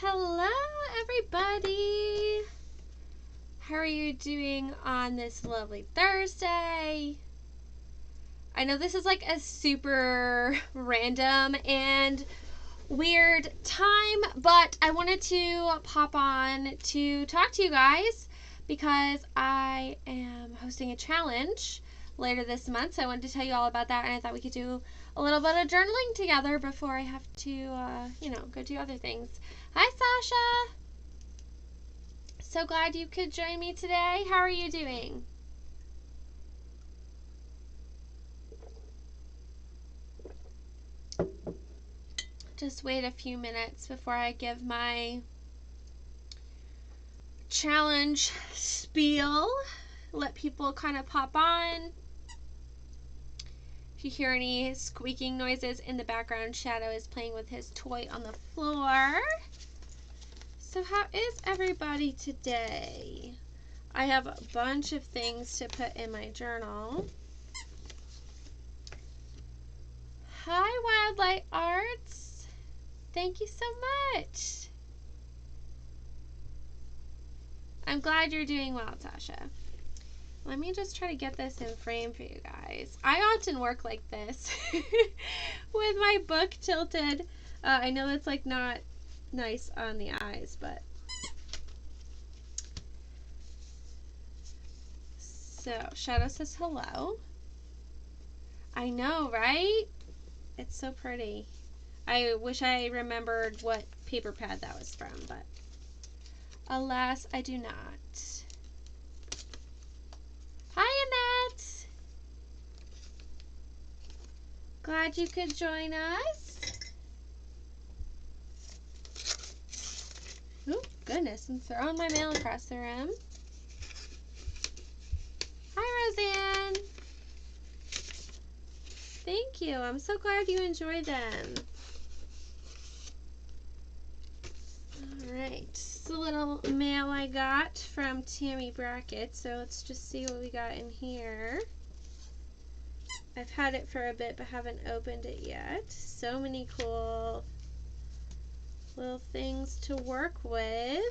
Hello, everybody. How are you doing on this lovely Thursday? I know this is like a super random and weird time, but I wanted to pop on to talk to you guys because I am hosting a challenge later this month. So I wanted to tell you all about that, and I thought we could do a little bit of journaling together before I have to, go do other things. Hi, Sasha. So glad you could join me today. How are you doing? Just wait a few minutes before I give my challenge spiel. Let people kind of pop on. If you hear any squeaking noises in the background, Shadow is playing with his toy on the floor. So how is everybody today? I have a bunch of things to put in my journal. Hi, Wildlight Arts. Thank you so much. I'm glad you're doing well, Tasha. Let me just try to get this in frame for you guys. I often work like this with my book tilted. I know that's like not nice on the eyes, but so Shadow says hello. I know, right? It's so pretty. I wish I remembered what paper pad that was from, but alas, I do not. Hi, Annette. Glad you could join us. Oh, goodness, I'm throwing my mail across the room. Hi, Roseanne. Thank you. I'm so glad you enjoyed them. Alright, this is a little mail I got from Tammy Brackett, so let's just see what we got in here. I've had it for a bit but haven't opened it yet. So many cool little things to work with.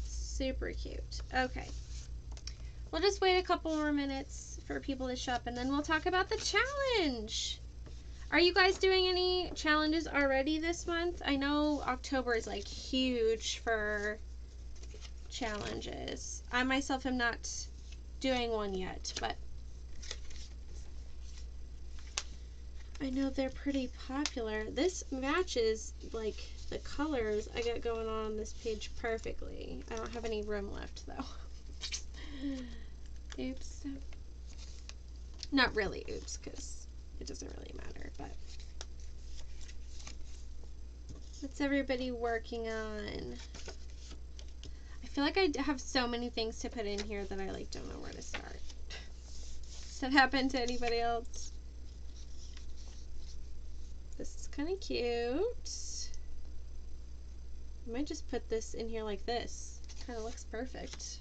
Super cute. Okay. We'll just wait a couple more minutes for people to show up and then we'll talk about the challenge. Are you guys doing any challenges already this month? I know October is like huge for challenges. I myself am not doing one yet, but I know they're pretty popular. This matches like the colors I got going on this page perfectly. I don't have any room left though. Oops. Not really oops, because it doesn't really matter, but what's everybody working on? I feel like I have so many things to put in here that I like don't know where to start. Does that happen to anybody else? This is kind of cute. I might just put this in here like this. Kind of looks perfect.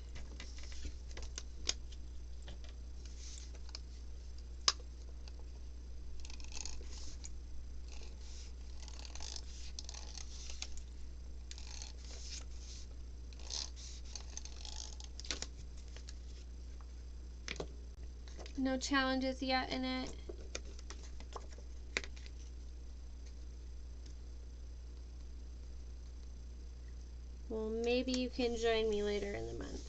No challenges yet in it. Well, maybe you can join me later in the month.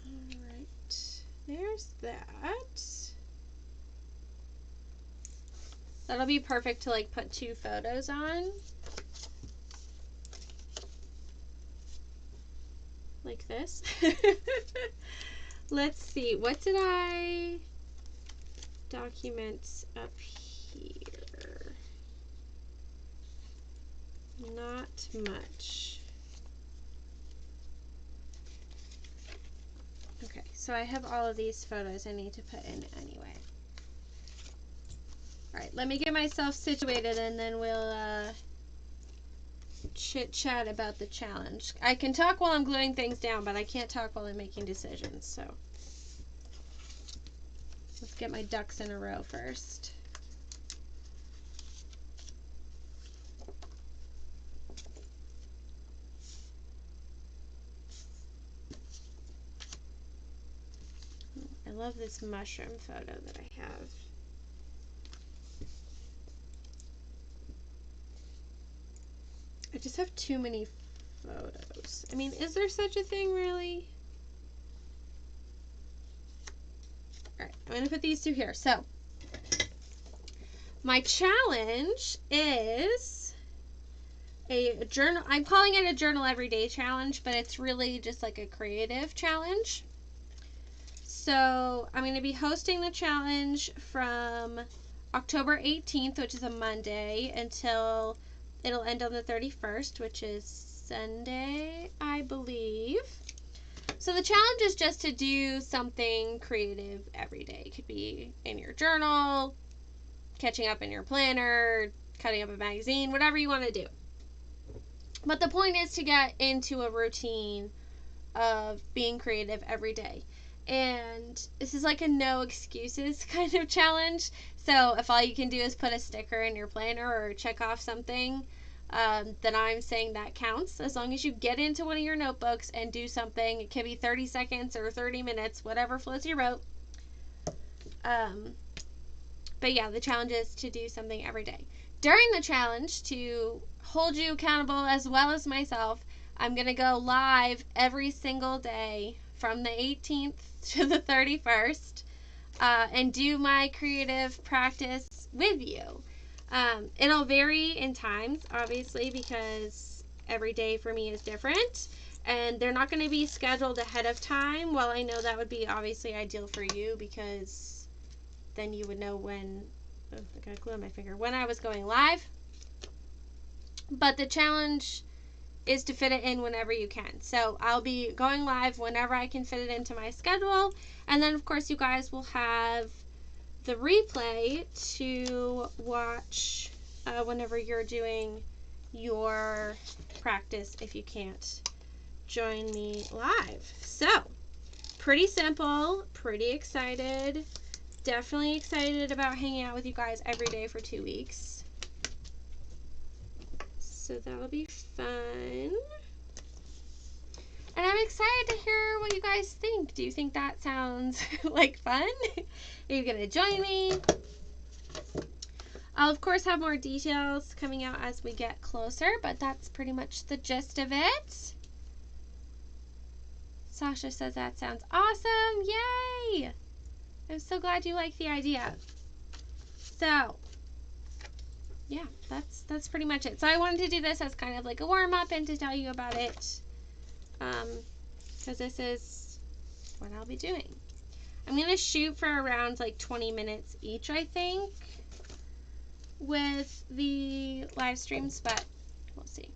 Alright, there's that. That'll be perfect to like put two photos on. Like this. Let's see, what did I document up here? Not much. Okay, so I have all of these photos I need to put in anyway. Alright, let me get myself situated and then we'll chit chat about the challenge. I can talk while I'm gluing things down, but I can't talk while I'm making decisions, so let's get my ducks in a row first. I love this mushroom photo that I have. I just have too many photos. I mean, is there such a thing, really? Alright, I'm going to put these two here. So, my challenge is a journal. I'm calling it a journal everyday challenge, but it's really just like a creative challenge. So, I'm going to be hosting the challenge from October 18th, which is a Monday, until it'll end on the 31st, which is Sunday, I believe. So the challenge is just to do something creative every day. It could be in your journal, catching up in your planner, cutting up a magazine, whatever you want to do. But the point is to get into a routine of being creative every day. And this is like a no excuses kind of challenge. So if all you can do is put a sticker in your planner or check off something, then I'm saying that counts. As long as you get into one of your notebooks and do something. It can be 30 seconds or 30 minutes, whatever floats your boat. But yeah, the challenge is to do something every day. During the challenge, to hold you accountable as well as myself, I'm going to go live every single day from the 18th to the 31st and do my creative practice with you. It'll vary in times, obviously, because every day for me is different. And they're not going to be scheduled ahead of time. Well, I know that would be obviously ideal for you because then you would know when, oh, I got glue on my finger, when I was going live. But the challenge is to fit it in whenever you can. So I'll be going live whenever I can fit it into my schedule. And then, of course, you guys will have the replay to watch whenever you're doing your practice if you can't join me live. So, pretty simple, pretty excited. Definitely excited about hanging out with you guys every day for 2 weeks. So that'll be fun. And I'm excited to hear what you guys think. Do you think that sounds like fun? Are you going to join me? I'll, of course, have more details coming out as we get closer, but that's pretty much the gist of it. Sasha says that sounds awesome. Yay! I'm so glad you like the idea. So, yeah, that's pretty much it. So I wanted to do this as kind of like a warm-up and to tell you about it. Because this is what I'll be doing. I'm going to shoot for around like 20 minutes each, I think, with the live streams, but we'll see.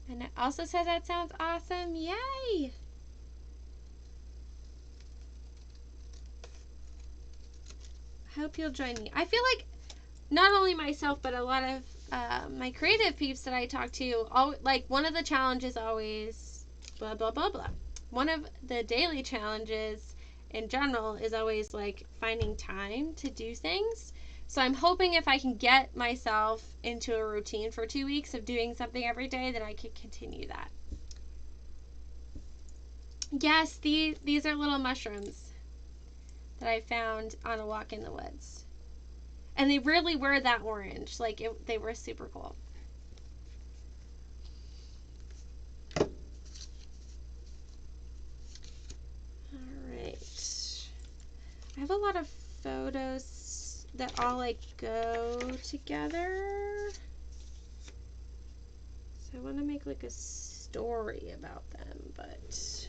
And it also says that sounds awesome. Yay! I hope you'll join me. I feel like not only myself, but a lot of my creative peeps that I talk to, like one of the challenges always blah, blah, blah, blah. One of the daily challenges in general is always like finding time to do things. So I'm hoping if I can get myself into a routine for 2 weeks of doing something every day, then I could continue that. Yes, these are little mushrooms that I found on a walk in the woods. And they really were that orange. Like, they were super cool. Alright. I have a lot of photos that all, like, go together. So I want to make, like, a story about them, but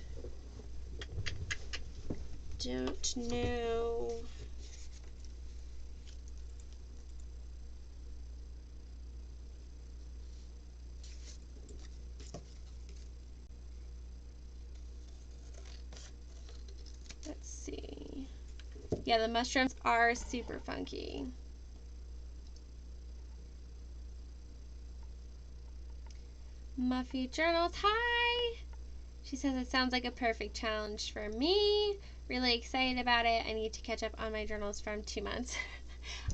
don't know. Let's see. Yeah, the mushrooms are super funky. Muffy Journals, hi! She says it sounds like a perfect challenge for me. Really excited about it. I need to catch up on my journals from 2 months.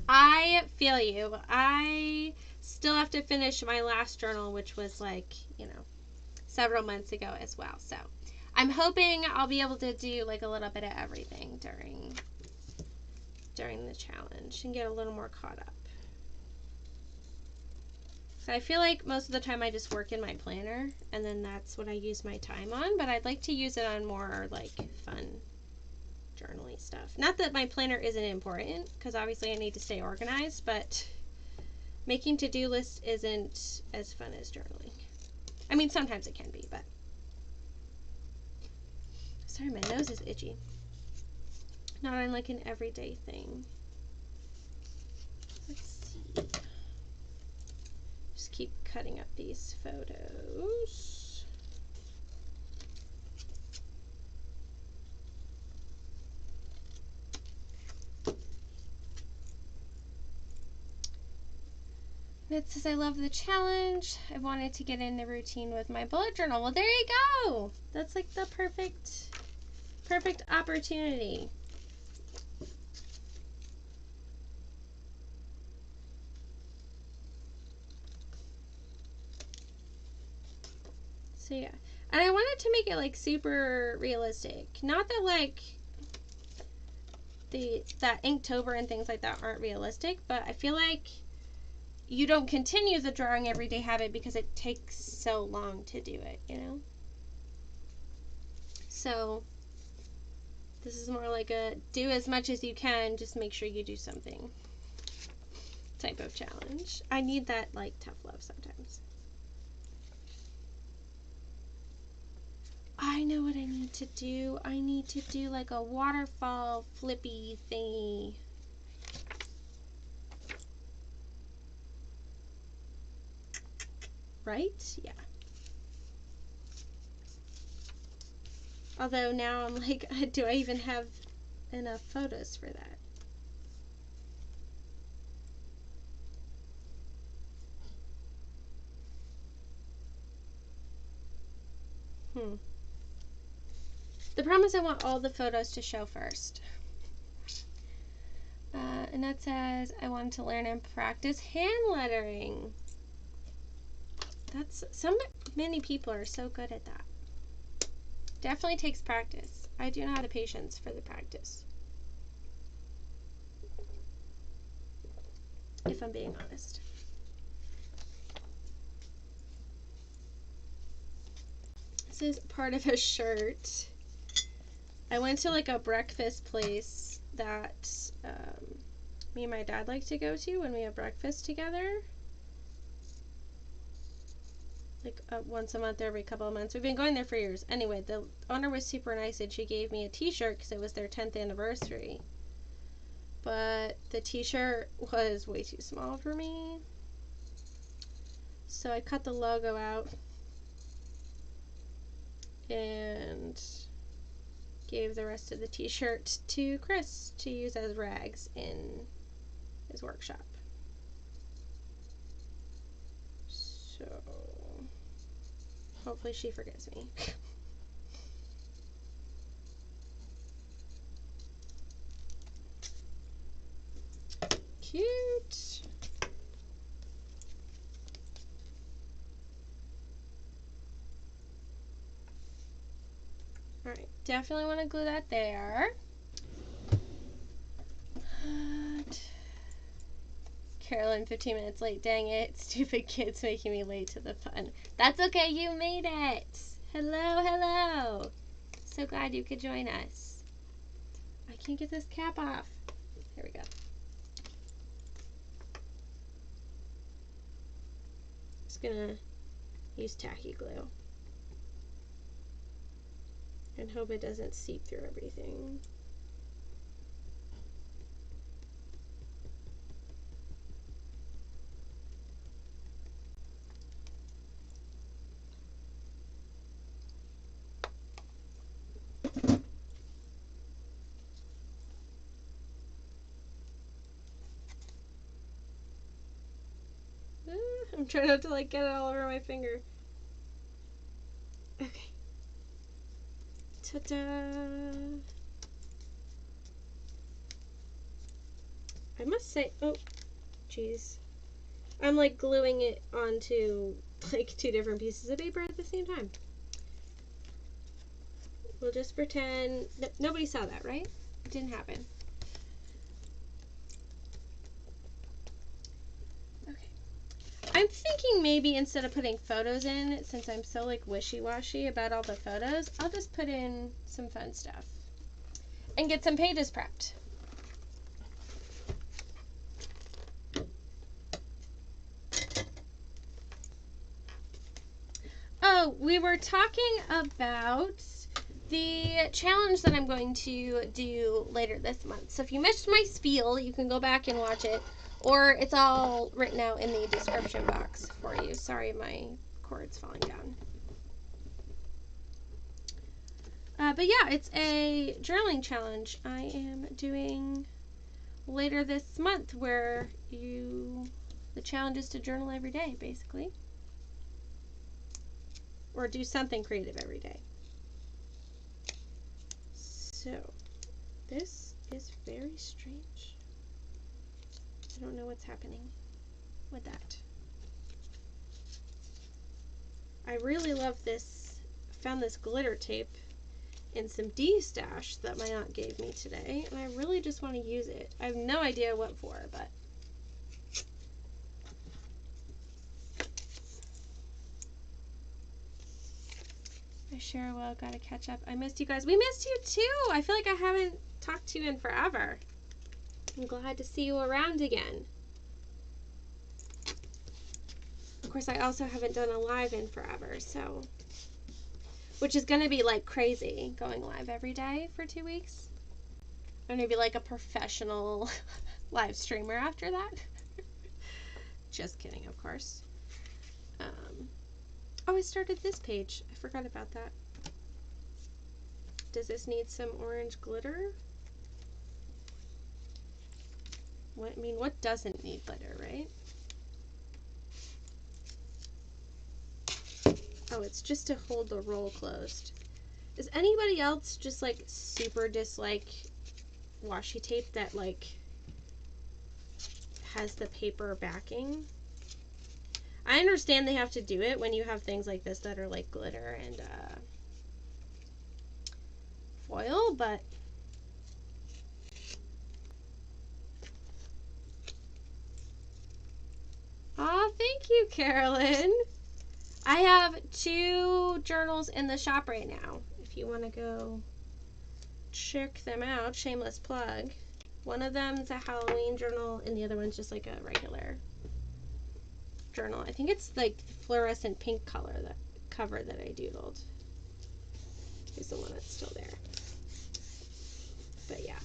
I feel you. I still have to finish my last journal, which was like, several months ago as well. So I'm hoping I'll be able to do like a little bit of everything during the challenge and get a little more caught up. So I feel like most of the time I just work in my planner and then that's what I use my time on, but I'd like to use it on more like fun journaling stuff. Not that my planner isn't important, because obviously I need to stay organized, but making to-do lists isn't as fun as journaling. I mean, sometimes it can be, but sorry, my nose is itchy. Not on like an everyday thing. Let's see. Just keep cutting up these photos. It says, I love the challenge. I wanted to get in the routine with my bullet journal. Well, there you go. That's like the perfect opportunity. So yeah. And I wanted to make it like super realistic. Not that like that Inktober and things like that aren't realistic, but I feel like you don't continue the drawing everyday habit because it takes so long to do it, So this is more like a do as much as you can, just make sure you do something type of challenge. I need that like tough love sometimes. I know what I need to do. I need to do like a waterfall flippy thingy. Right? Yeah. Although now I'm like, do I even have enough photos for that? The problem is I want all the photos to show first. And that says, I wanted to learn and practice hand lettering. Many people are so good at that. Definitely takes practice. I do not have the patience for the practice, if I'm being honest. This is part of a shirt. I went to like a breakfast place that me and my dad like to go to when we have breakfast together. Like once a month or every couple of months. We've been going there for years. Anyway, the owner was super nice and she gave me a t-shirt because it was their 10th anniversary. But the t-shirt was way too small for me. So I cut the logo out and gave the rest of the t-shirt to Chris to use as rags in his workshop. So hopefully she forgives me. Cute. Alright, definitely want to glue that there. Carolyn, 15 minutes late. Dang it. Stupid kids making me late to the fun. That's okay. You made it. Hello, hello. So glad you could join us. I can't get this cap off. Here we go. Just gonna use tacky glue and hope it doesn't seep through everything. I'm trying not to like get it all over my finger. Okay. Ta-da! I must say, oh, jeez. I'm like gluing it onto like 2 different pieces of paper at the same time. We'll just pretend nobody saw that, right? It didn't happen. Okay. I'm thinking maybe instead of putting photos in, since I'm so like wishy-washy about all the photos, I'll just put in some fun stuff and get some pages prepped. Oh, we were talking about the challenge that I'm going to do later this month. So if you missed my spiel, you can go back and watch it, or it's all written out in the description box for you. Sorry, my cord's falling down. But yeah, it's a journaling challenge I am doing later this month where the challenge is to journal every day, basically. Or do something creative every day. So, this is very strange. I don't know what's happening with that. I really love this. Found this glitter tape and some D-stash that my aunt gave me today, and I really just want to use it. I have no idea what for, but I sure will. Gotta catch up. I missed you guys. We missed you too. I feel like I haven't talked to you in forever. I'm glad to see you around again. Of course, I also haven't done a live in forever, so, which is going to be like crazy, going live every day for 2 weeks. I'm going to be like a professional live streamer after that. Just kidding, of course. Oh, I started this page. I forgot about that. Does this need some orange glitter? What, I mean, what doesn't need glitter, right? Oh, it's just to hold the roll closed. Does anybody else just like super dislike washi tape that like has the paper backing? I understand they have to do it when you have things like this that are like glitter and foil, but aw, thank you, Carolyn. I have 2 journals in the shop right now. If you want to go check them out, shameless plug. One of them's a Halloween journal, and the other one's just like a regular journal. I think it's like fluorescent pink color, that cover that I doodled. Here's the one that's still there. But yeah,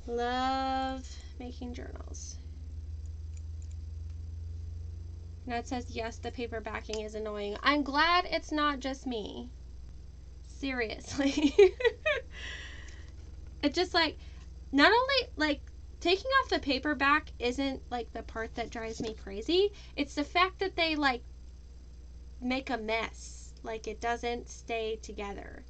love making journals. Ned says, yes, the paper backing is annoying. I'm glad it's not just me. Seriously. It just like, not only like taking off the paper back isn't like the part that drives me crazy. It's the fact that they like make a mess. Like it doesn't stay together.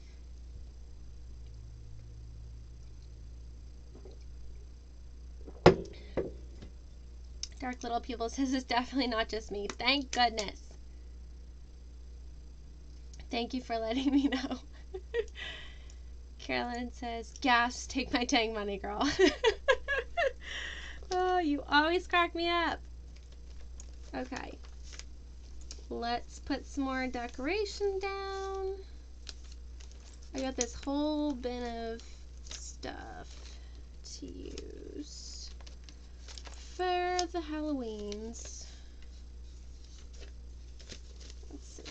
Dark Little People says it's definitely not just me. Thank goodness. Thank you for letting me know. Carolyn says, gas, take my dang money, girl. Oh, you always crack me up. Okay. Let's put some more decoration down. I got this whole bin of stuff to use for the Halloweens. Let's see.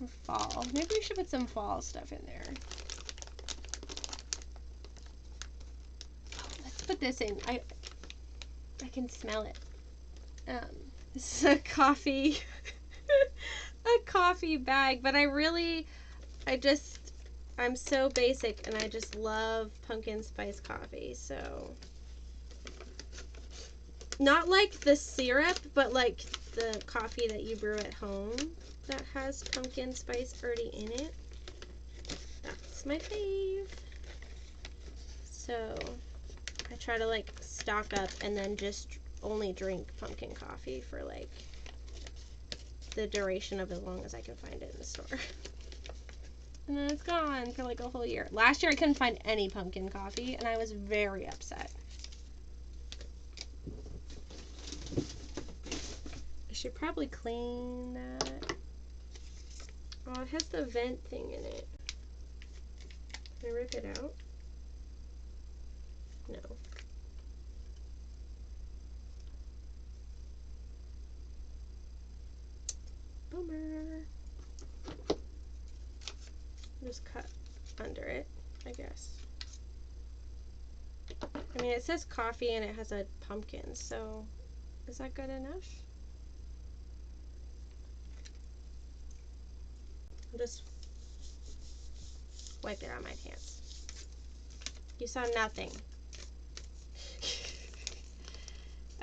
For fall. Maybe we should put some fall stuff in there. Oh, let's put this in. I can smell it. This is a coffee a coffee bag, but I'm so basic and I just love pumpkin spice coffee, so Not like the syrup, but like the coffee that you brew at home that has pumpkin spice already in it. That's my fave. So I try to like stock up and then just only drink pumpkin coffee for like the duration of as long as I can find it in the store. And then it's gone for like a whole year. Last year I couldn't find any pumpkin coffee and I was very upset. I should probably clean that. Oh, it has the vent thing in it. Can I rip it out? No. Bummer. Just cut under it, I guess. I mean, it says coffee and it has a pumpkin, so is that good enough? I'll just wipe it on my pants. You saw nothing.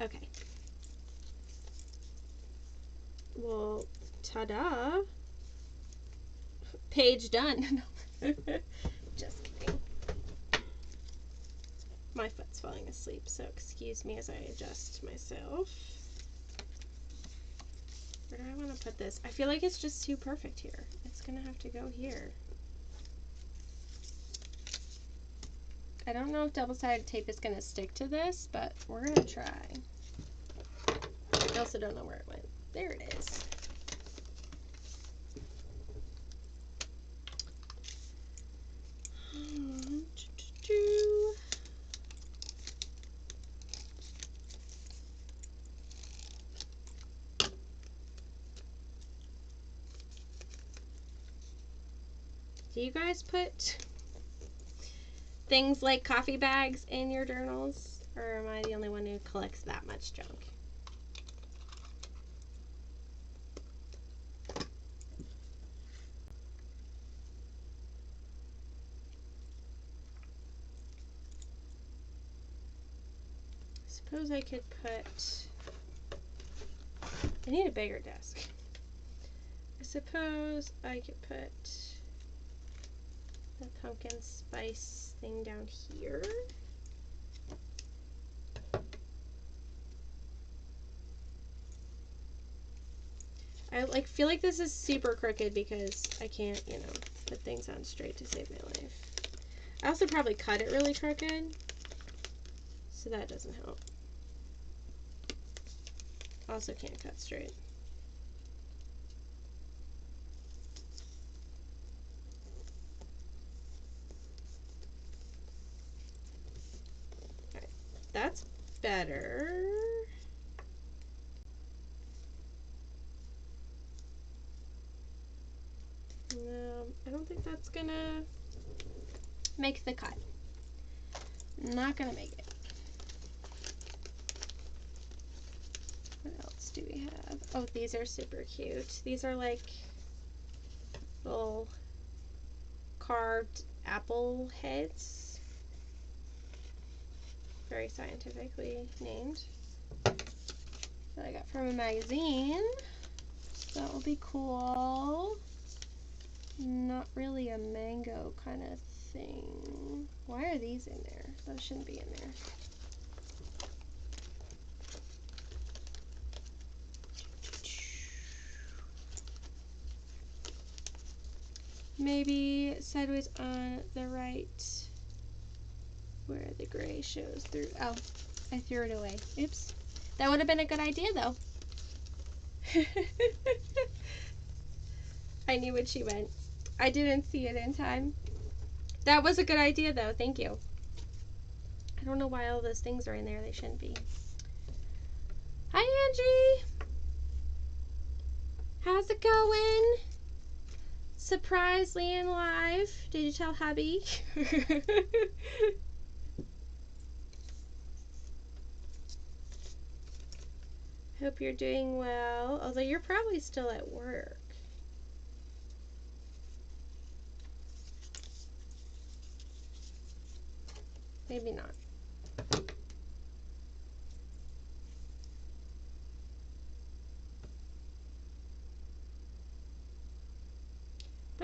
Okay. Well, ta-da. Page done. Just kidding. My foot's falling asleep, so excuse me as I adjust myself. Where do I want to put this? I feel like it's just too perfect here. It's gonna have to go here. I don't know if double-sided tape is gonna stick to this, but we're gonna try. I also don't know where it went. There it is. Do you guys put things like coffee bags in your journals? Or am I the only one who collects that much junk? I suppose I could put... I need a bigger desk. I suppose I could put the pumpkin spice thing down here. I like feel like this is super crooked because I can't, you know, put things on straight to save my life. I also probably cut it really crooked, so that doesn't help. Also can't cut straight. Alright, that's better. No, I don't think that's gonna make the cut. Not gonna make it. What else do we have? Oh, these are super cute. These are like little carved apple heads. Very scientifically named. That I got from a magazine. So that will be cool. Not really a mango kind of thing. Why are these in there? Those shouldn't be in there. Maybe sideways on the right where the gray shows through. Oh, I threw it away. Oops. That would have been a good idea though. I knew when she went. I didn't see it in time. That was a good idea though. Thank you. I don't know why all those things are in there. They shouldn't be. Hi, Angie. How's it going? Surprise Leanne live. Did you tell hubby? Hope you're doing well. Although you're probably still at work. Maybe not.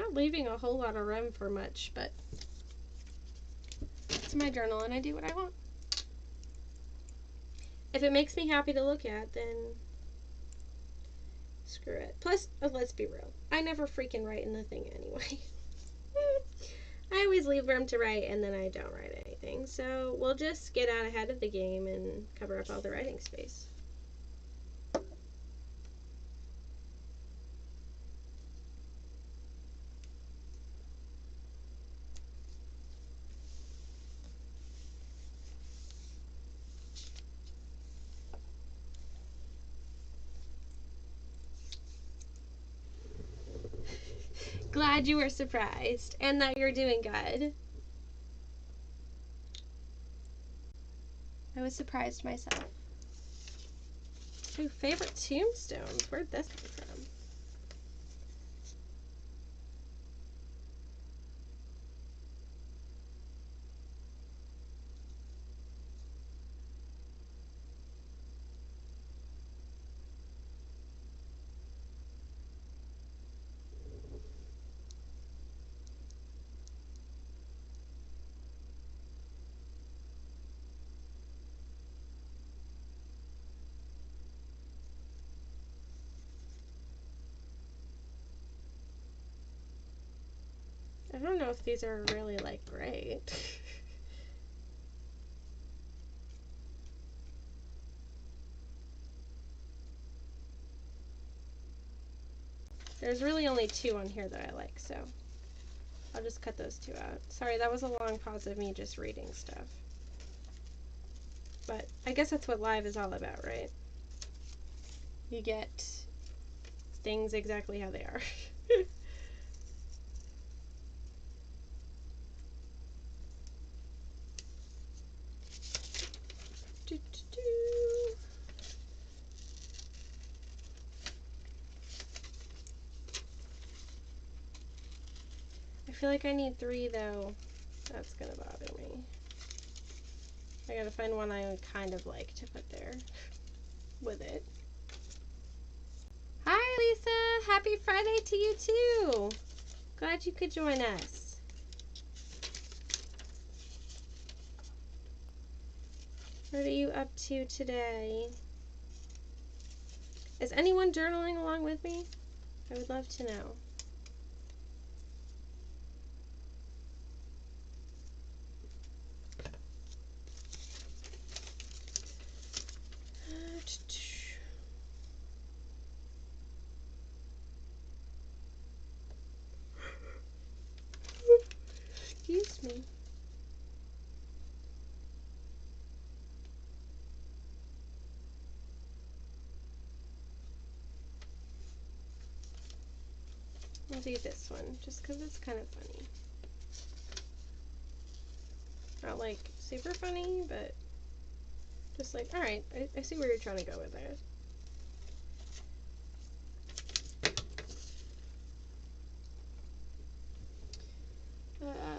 not leaving a whole lot of room for much, but it's my journal and I do what I want. If it makes me happy to look at, then screw it. Plus, let's be real, I never freaking write in the thing anyway. I always leave room to write and then I don't write anything. So we'll just get out ahead of the game and cover up all the writing space. Glad you were surprised and that you're doing good. I was surprised myself. Ooh, favorite tombstone. Where'd this come from? I don't know if these are really like great. There's really only two on here that I like, so I'll just cut those two out. Sorry, that was a long pause of me just reading stuff. But I guess that's what live is all about, right? You get things exactly how they are. I feel like I need 3 though. That's gonna bother me. I gotta find one I would kind of like to put there with it. Hi Lisa! Happy Friday to you too! Glad you could join us. What are you up to today? Is anyone journaling along with me? I would love to know. Excuse me. I'll do this one just because it's kind of funny. Not like super funny, but just like, alright, I see where you're trying to go with it.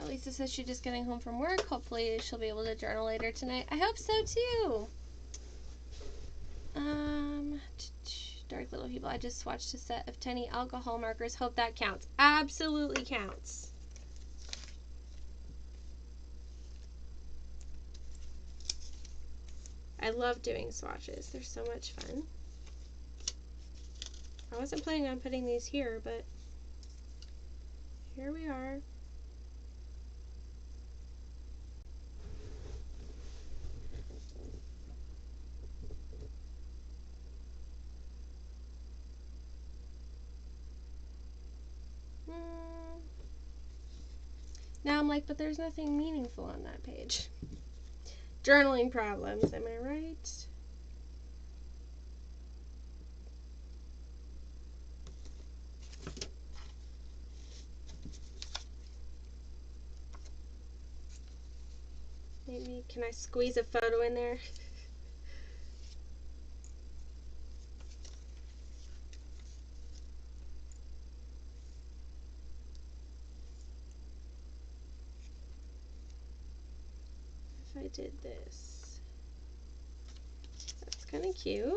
Lisa says she's just getting home from work. Hopefully she'll be able to journal later tonight. I hope so too. Dark Little People. I just swatched a set of tiny alcohol markers. Hope that counts. Absolutely counts. I love doing swatches. They're so much fun. I wasn't planning on putting these here, but here we are. Now I'm like, but there's nothing meaningful on that page. Journaling problems, am I right? Maybe, can I squeeze a photo in there? If I did this. That's kind of cute.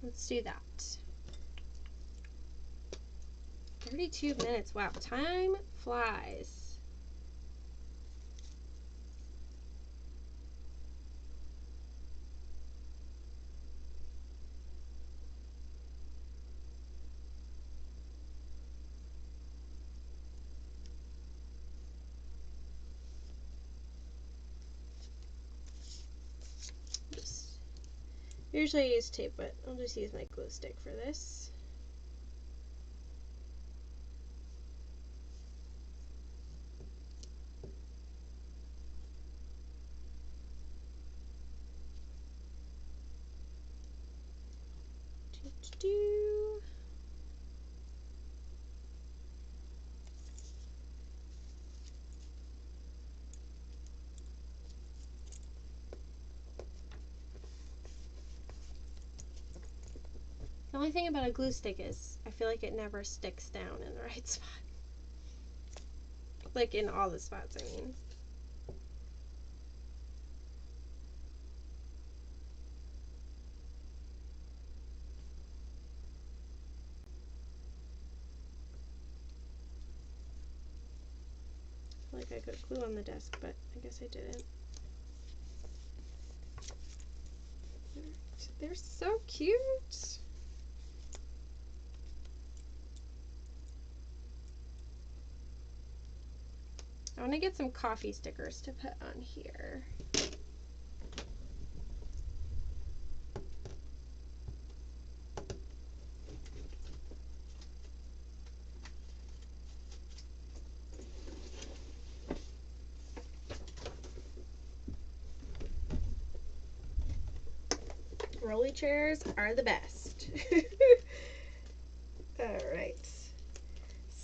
Let's do that. 32 minutes. Wow, time flies. Usually I use tape, but I'll just use my glue stick for this. The only thing about a glue stick is I feel like it never sticks down in the right spot. Like in all the spots, I mean. I feel like I could glue on the desk, but I guess I didn't. They're so cute. I want to get some coffee stickers to put on here. Rolly chairs are the best. Alright.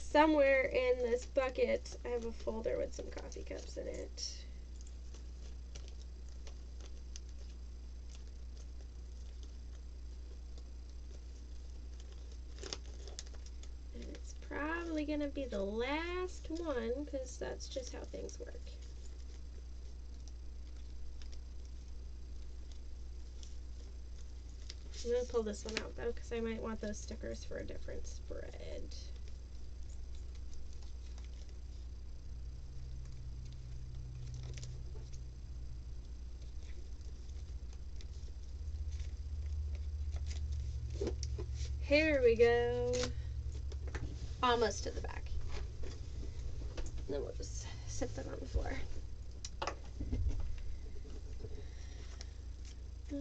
Somewhere in this bucket, I have a folder with some coffee cups in it. And it's probably going to be the last one, because that's just how things work. I'm going to pull this one out, though, because I might want those stickers for a different spread. Here we go. Almost to the back. And then we'll just sit them on the floor. I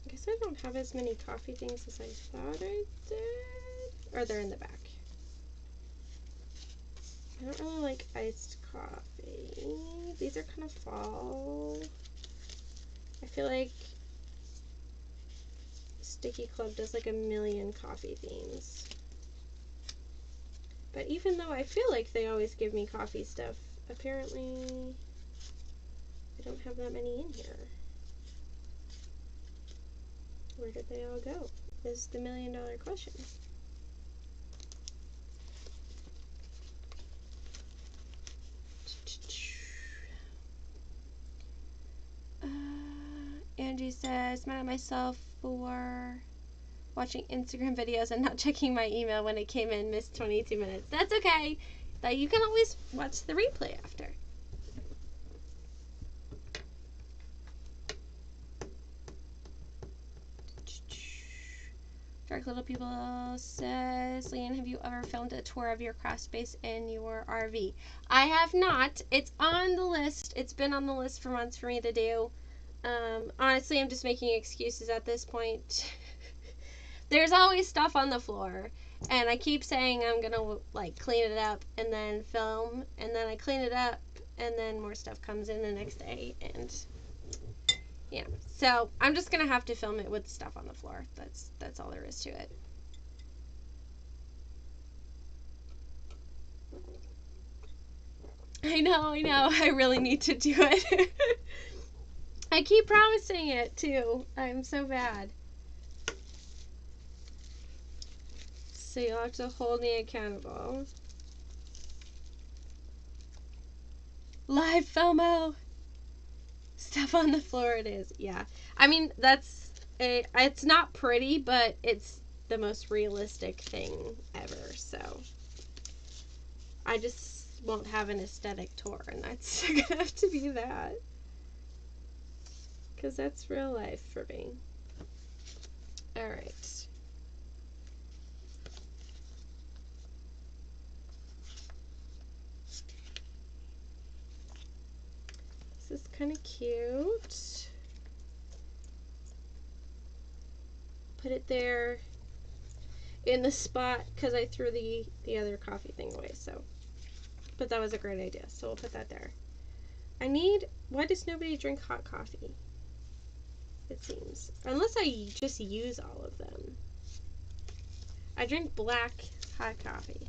guess I don't have as many coffee things as I thought I did. Or they're in the back. I don't really like iced coffee. These are kind of fall. I feel like Sticky Club does like a million coffee themes. But even though I feel like they always give me coffee stuff, apparently I don't have that many in here. Where did they all go? Is the $1,000,000 question. Angie says, mad at myself for watching Instagram videos and not checking my email when it came in, missed 22 minutes. That's okay. But you can always watch the replay after. Dark Little People says, Leanne, have you ever filmed a tour of your craft space in your RV? I have not. It's on the list. It's been on the list for months for me to do. Honestly, I'm just making excuses at this point. There's always stuff on the floor, and I keep saying I'm gonna like clean it up and then film, and then I clean it up, and then more stuff comes in the next day, and yeah. So I'm just gonna have to film it with stuff on the floor. That's all there is to it. I know. I really need to do it. I keep promising it too. I'm so bad. So you'll have to hold me accountable. Live FOMO. stuff on the floor it is. Yeah. I mean, it's not pretty, but it's the most realistic thing ever. So I just won't have an aesthetic tour, and that's gonna have to be that. Because that's real life for me. Alright. This is kind of cute. Put it there in the spot because I threw the other coffee thing away, so. But that was a great idea, so we'll put that there. Why does nobody drink hot coffee? It seems. Unless I just use all of them. I drink black hot coffee.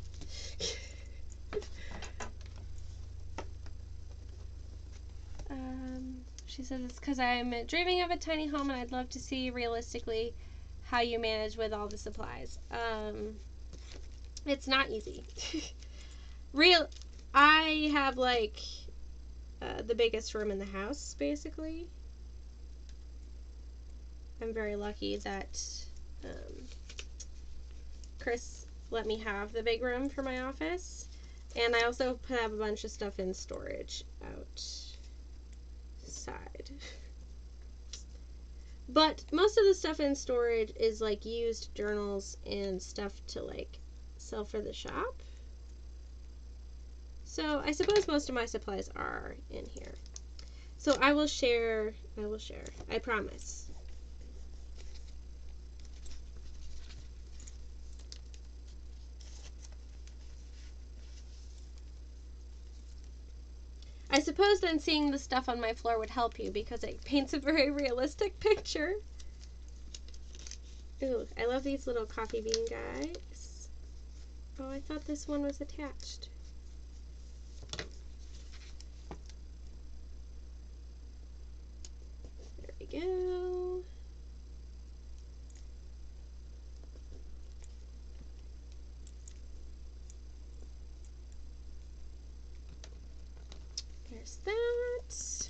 She says it's because I'm dreaming of a tiny home and I'd love to see realistically how you manage with all the supplies. It's not easy. I have like the biggest room in the house, basically. I'm very lucky that Chris let me have the big room for my office. And I also have a bunch of stuff in storage outside. But most of the stuff in storage is like used journals and stuff to like sell for the shop. So I suppose most of my supplies are in here. So I will share. I promise. I suppose then seeing the stuff on my floor would help you because it paints a very realistic picture. Ooh, I love these little coffee bean guys. Oh, I thought this one was attached. There we go. There's that.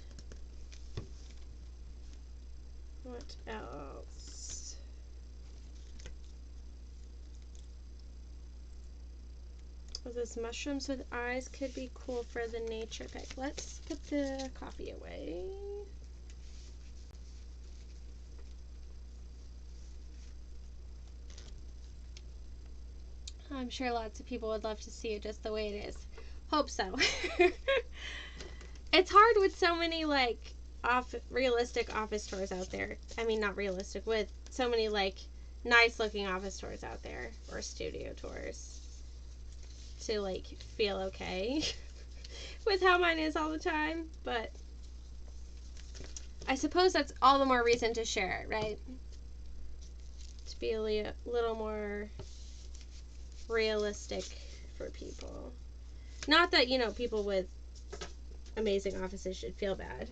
What else? Oh, those mushrooms with eyes could be cool for the nature pick. Let's put the coffee away. I'm sure lots of people would love to see it just the way it is. Hope so. It's hard with so many like realistic office tours out there. I mean, not realistic, with so many like nice looking office tours out there, or studio tours, to like feel okay with how mine is all the time. But I suppose that's all the more reason to share it, right? To be a little more realistic for people. Not that, you know, people with amazing offices should feel bad.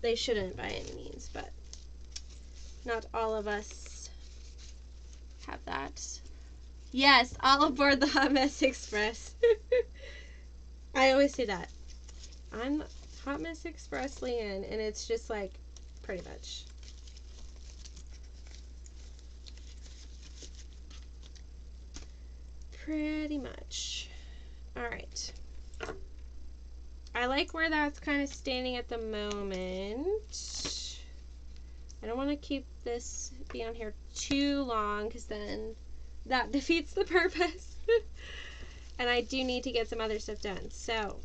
They shouldn't by any means, but not all of us have that. Yes, all aboard the Hot Mess Express. I always say that. I'm Hot Mess Express Leanne, and it's just like, pretty much. Pretty much. Alright. I like where that's kind of standing at the moment. I don't want to keep this being on here too long because then that defeats the purpose. And I do need to get some other stuff done. So,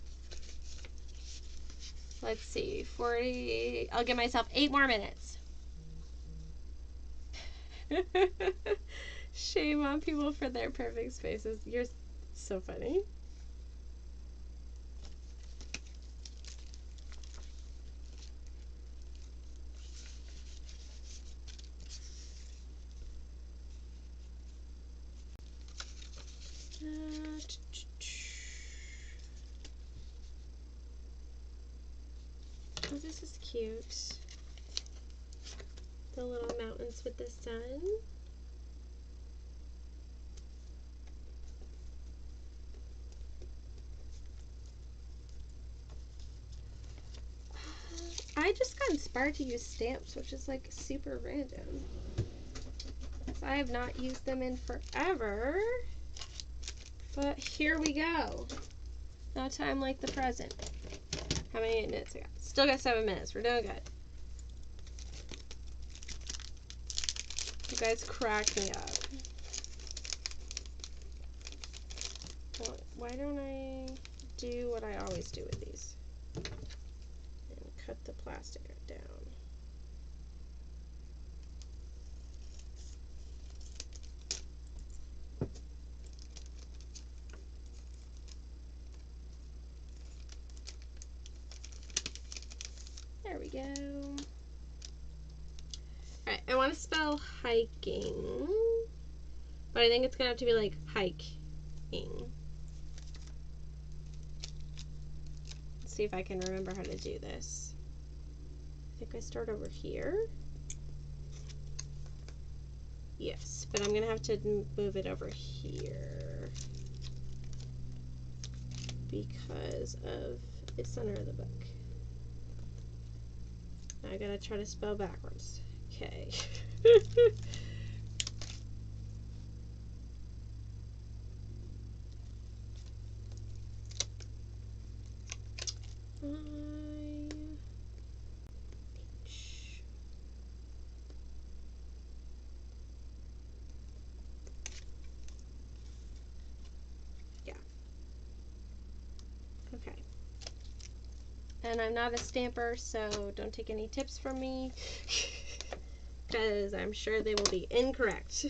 let's see. 40. I'll give myself 8 more minutes. Shame on people for their perfect spaces. You're so funny. Oh, this is cute. The little mountains with the sun. inspired to use stamps, which is like super random. So I have not used them in forever. But here we go. No time like the present. How many minutes I got? Still got 7 minutes. We're doing good. You guys crack me up. Well, why don't I do what I always do with these? And cut the plastic down. There we go. Alright, I want to spell hiking, but I think it's going to have to be like hiking. Let's see if I can remember how to do this. I think I start over here. Yes, but I'm going to have to move it over here because of the center of the book. Now I gotta try to spell backwards. Okay. Yeah. Okay. And I'm not a stamper, so don't take any tips from me, because I'm sure they will be incorrect.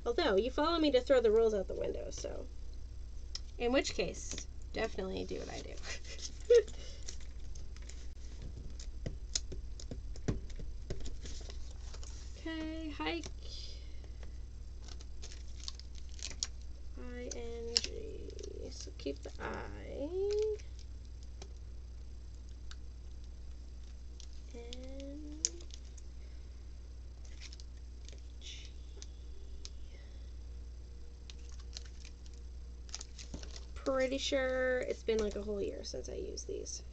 Although, you follow me to throw the rules out the window, so. In which case, definitely do what I do. Okay, hike. I-N-G. So keep the I. And G. Pretty sure it's been like a whole year since I used these.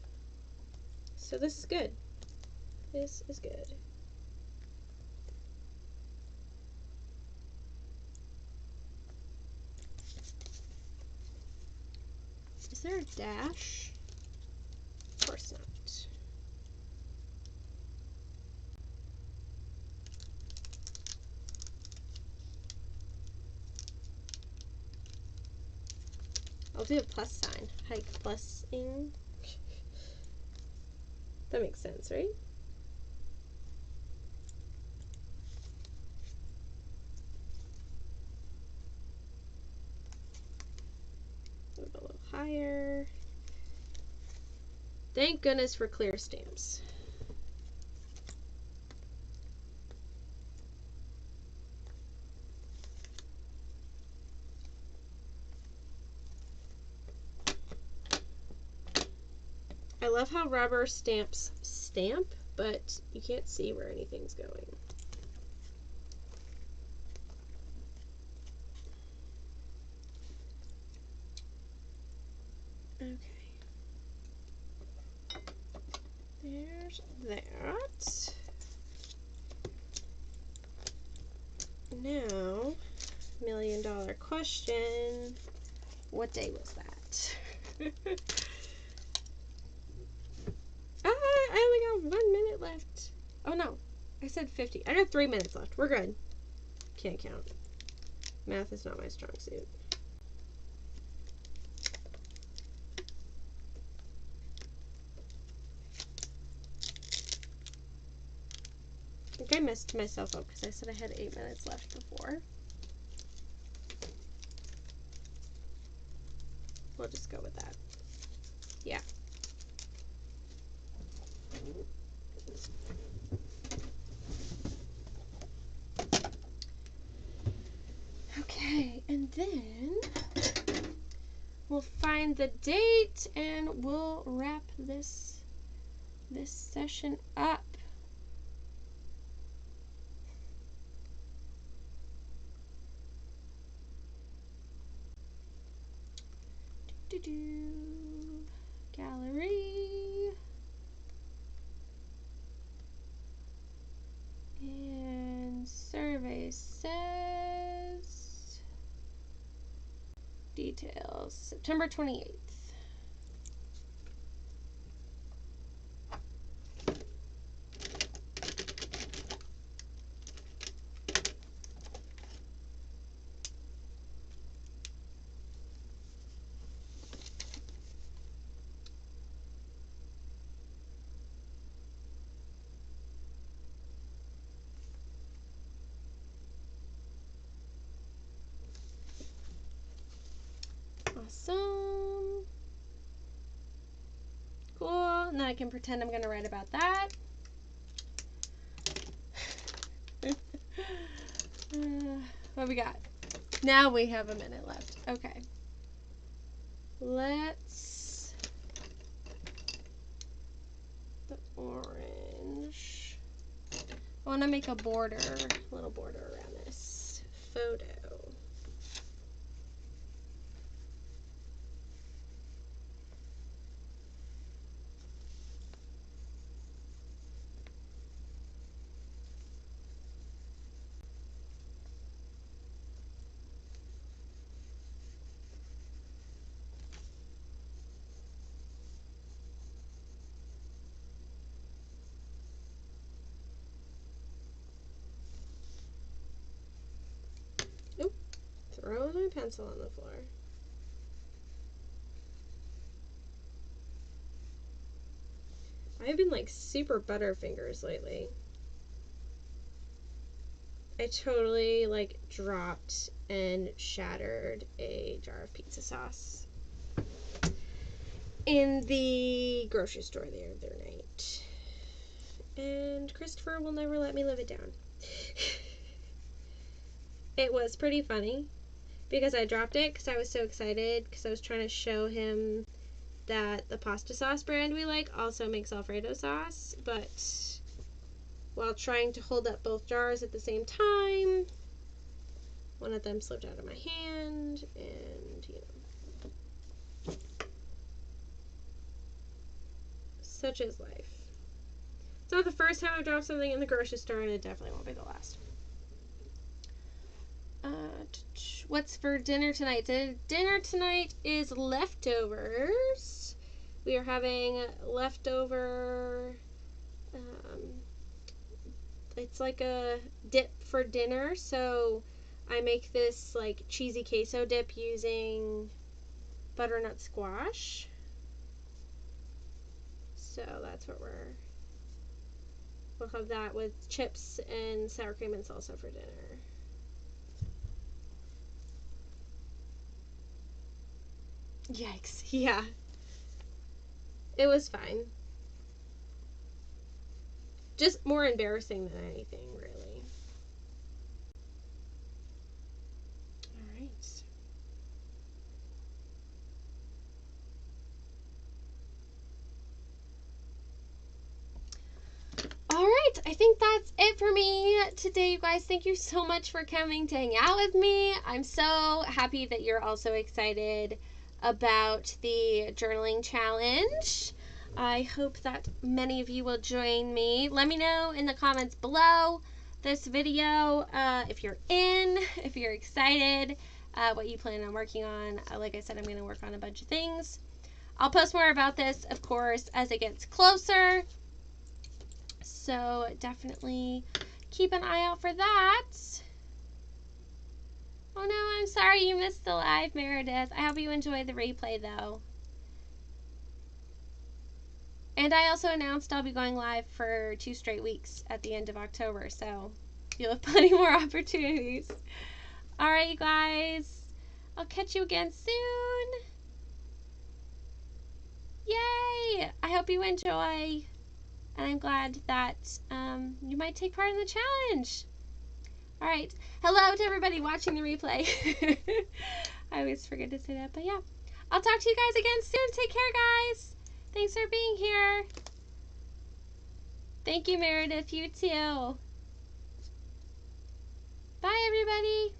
So this is good. This is good. Is there a dash? Of course not. I'll do a plus sign. Hike plus-ing. That makes sense, right? Move a little higher. Thank goodness for clear stamps. I love how rubber stamps stamp, but you can't see where anything's going. Okay. There's that. Now, $1,000,000 question. What day was that? I only got 1 minute left. Oh no, I said 50. I got 3 minutes left. We're good. Can't count. Math is not my strong suit. I think I messed myself up because I said I had 8 minutes left before. We'll just go with that. Yeah. Okay, and then we'll find the date and we'll wrap this session up. Gallery. And survey says details September 28th. Awesome. Cool. Now I can pretend I'm going to write about that. What we got? Now we have a minute left. Okay. Let's the orange. I want to make a border, a little border around this photo. Throwing my pencil on the floor. I've been like super butterfingers lately. I totally like dropped and shattered a jar of pizza sauce in the grocery store the other night. And Christopher will never let me live it down. It was pretty funny because I dropped it because I was so excited because I was trying to show him that the pasta sauce brand we like also makes Alfredo sauce, but while trying to hold up both jars at the same time, one of them slipped out of my hand, and you know, such is life. It's not the first time I've dropped something in the grocery store, and it definitely won't be the last. What's for dinner tonight? Dinner tonight is leftovers. We are having leftover, it's like a dip for dinner. So I make this like cheesy queso dip using butternut squash. So that's what we'll have that with chips and sour cream and salsa for dinner. Yikes. Yeah. It was fine. Just more embarrassing than anything, really. Alright. Alright, I think that's it for me today, you guys. Thank you so much for coming to hang out with me. I'm so happy that you're also excited about the journaling challenge. I hope that many of you will join me. Let me know in the comments below this video if you're in, if you're excited, what you plan on working on. Like I said, I'm going to work on a bunch of things. I'll post more about this, of course, as it gets closer. So definitely keep an eye out for that. Oh no, I'm sorry you missed the live, Meredith. I hope you enjoyed the replay though. And I also announced I'll be going live for 2 straight weeks at the end of October, so you'll have plenty more opportunities. Alright, you guys. I'll catch you again soon. Yay! I hope you enjoy. And I'm glad that you might take part in the challenge. Alright. Hello to everybody watching the replay. I always forget to say that, but yeah. I'll talk to you guys again soon. Take care, guys. Thanks for being here. Thank you, Meredith. You too. Bye, everybody.